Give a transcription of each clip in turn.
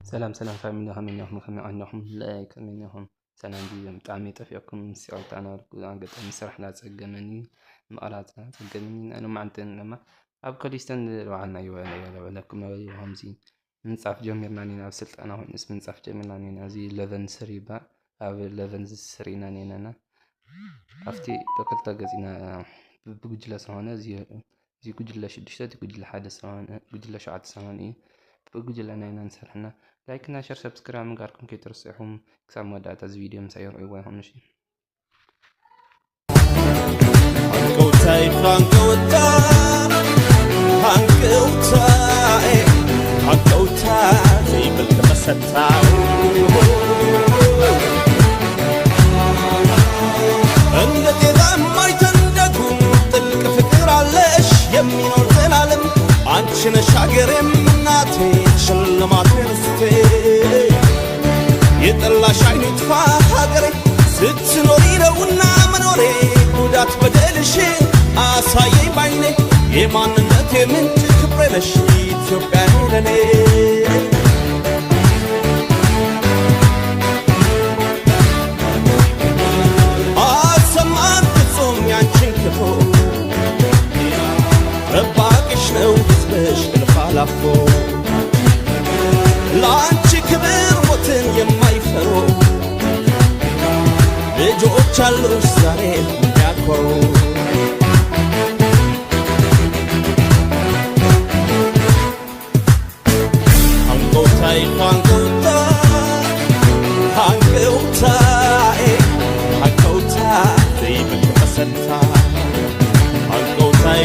سلام سلام فاميلي همينهم خمعنهم لا كمنهم سلام دي مطعمي طفيكم سيارت أنا قد مسرح لا تسجمني مقالات تسجمني أنا ما عندنا لما أبقى ليستن وعنا يوانا لكم همزين نصف جميرنا نينا وصلت أنا نس نصف جميرنا نينا زي 11 سريبا أو 11 سرينا نينا أفتي بكرة جزينا بوجلة سوانا زي كوجلة شدشتة كوجلة حادث سوانا كوجلة شعات سواني بوجلة نينا نسرحنا لايك نشر سبسكرايب مقاركم كي ترسحهم كسام وداتا فيديو مسير ايوه نشي هنكوتاي هنكوتاي بالكبستاو እንዴት የማይተንደጉም ጥልቅ ፍቅር አለሽ የሚኖር ዘላለም አንቺ ነሽ ሀገሬም እናቴ ሽልማቴ ርስቴ የጠላሽ አይኑ ይጥፋ ሀገሬ ስትኖሪ ነውና መኖሬ ጉዳት በደልሽ አሳየኝ ባይኔ የማንነቴ ምንጭ ክብሬ ነሽ ኢትዮጵያ ለኔ አሰማን ፍጹም ያንቺን ክፉ ረባቅሽ ነው ሕዝብሽ እልፍ አላፎ ለአንቺ ክብር ሞትን የማይፈሩ ልጆች አሉሽ ዛሬ የሚያኮሩ አንጎታይ አንጎታይ አንጎታይ በከሰታ አንጎታይ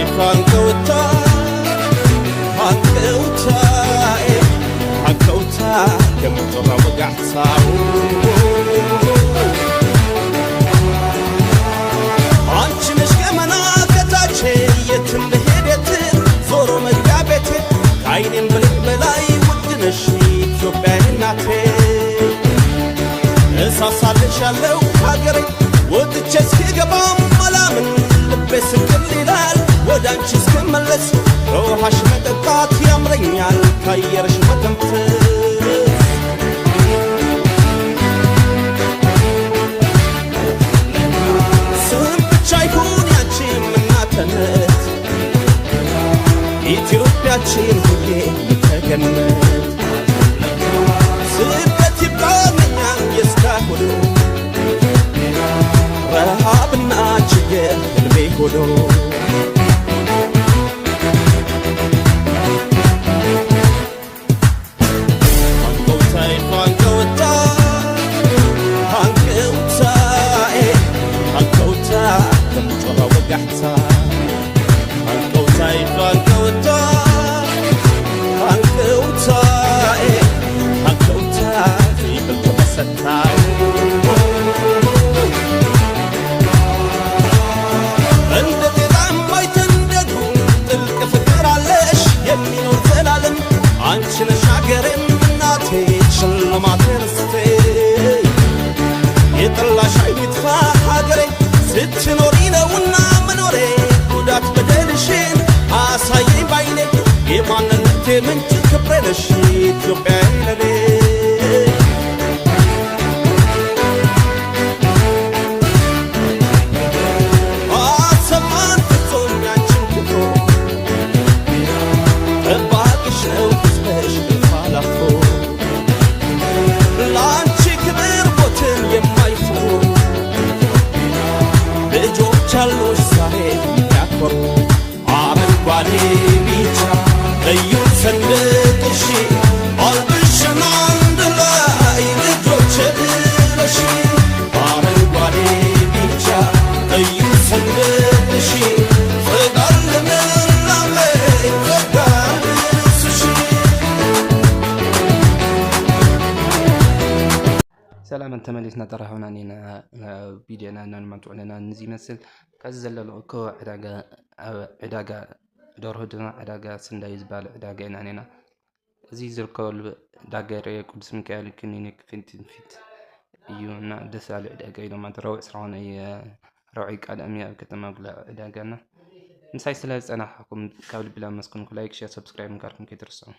አንጎታይ አንጎታ ከምትራ ወጋሕታው አንቺ ነሽ ገመና ከታች የትም ብሄድ የትም ዞሮ መግቢያ ቤቴ ከዓይኔም በላይ ውድ ነሽ ኢትዮጵያ እናቴ እሳሳልሻለሁ ሀገሬ ወጥቼ እስክገባም አላምን ልቤ ስቅል ይላል ወደ አንቺ እስክመለስ ከውሃሽ መጠጣት ያምረኛል ካየርሽ መተንፈስ ስም ብቻ ይሁን ያንቺም እናትነት ኢትዮጵያችን ሁሌ ተገነት ስደት ይብቃኛል የእስካሁኑ ረሃብና ችግር ህልሜ ሆኖ አንቺ ነሽ ሀገሬም እናቴ ሽልማቴ ርስቴ የጠላሽ አይኑ ይጥፋ ሀገሬ ስትኖሪ ነውና መኖሬ ጉዳት በደልሽን አሳየኝ ባይኔ የማንነቴ ምንጭ ክብሬ ነሽ ኢትዮጵያ ለኔ አሰማን ፍጹም ያንቺን ክፉ ረባቅሽ ነው ሕዝብሽ እልፍ አላፎ ለአንቺ ክብር ሞትን የማይፈሩ ልጆች አሉሽ ዛሬ የሚያኮሩ አረንጓዴ ቢጫ ቀዩ ሰንደቅሽ አልብሽን አንድ ላይ ልጆች ብለሽ አረንጓዴ ቢጫ ቀዩ ሰንደቅሽ ፍቅር ልምላሜ سلام انت مليتنا ترى هنا نينا فيديونا ان نمتع لنا نزي مثل كزل لكو عداقة دور هدنا عداقة سندايز بال عداقة نانينا زي زركول داقة قدس مكالي كنينك فيت يونا دسال عداقة إذا ما تروع سرعنا روعيك على أمياء كتما قلا عداقة نساي سلاز أنا حكم كابل بلا مسكن لايك شير سبسكرايب مكاركم كي ترسون